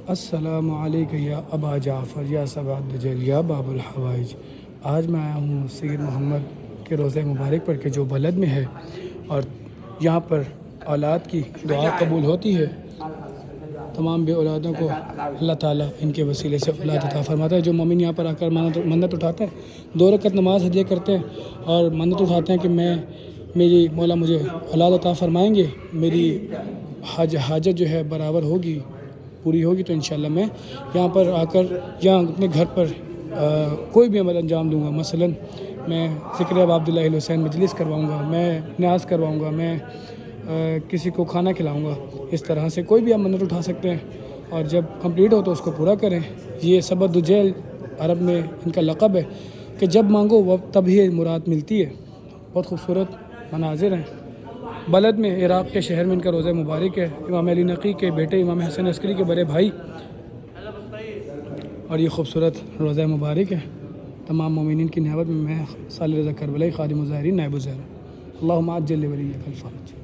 السلام علیکم یا ابا جعفر یا سبع الدجل یا باب الحوائج۔ آج میں آیا ہوں سید محمد کے روضہ مبارک پر کے جو بلد میں ہے، اور یہاں پر اولاد کی دعا قبول ہوتی ہے۔ تمام بے اولادوں کو اللہ تعالیٰ ان کے وسیلے سے اولاد عطا فرماتا ہے۔ جو مومن یہاں پر آ کر منت اٹھاتے ہیں، 2 رکعت نماز ہدیہ کرتے ہیں اور منت اٹھاتے ہیں کہ میری مولا مجھے اولاد عطا فرمائیں گے، میری حاجت جو ہے برابر ہوگی، پوری ہوگی، تو انشاءاللہ میں یہاں پر آ کر یہاں اپنے گھر پر کوئی بھی عمل انجام دوں گا۔ مثلا میں ذکر اب عبداللہ حسین مجلس کرواؤں گا، میں نیاز کرواؤں گا، میں کسی کو کھانا کھلاؤں گا۔ اس طرح سے کوئی بھی آپ منت اٹھا سکتے ہیں، اور جب کمپلیٹ ہو تو اس کو پورا کریں۔ یہ سبع الدجل عرب میں ان کا لقب ہے کہ جب مانگو وہ تب ہی مراد ملتی ہے۔ بہت خوبصورت مناظر ہیں بلد میں، عراق کے شہر میں ان کا روضہ مبارک ہے۔ امام علی نقی کے بیٹے امام حسن عسکری کے بڑے بھائی، اور یہ خوبصورت روضہ مبارک ہے۔ تمام مومنین کی نعمت میں صالح رضا کربلائی خادم الظاہرین نائب الزہرا، اللہم عجل لولیک الفرج۔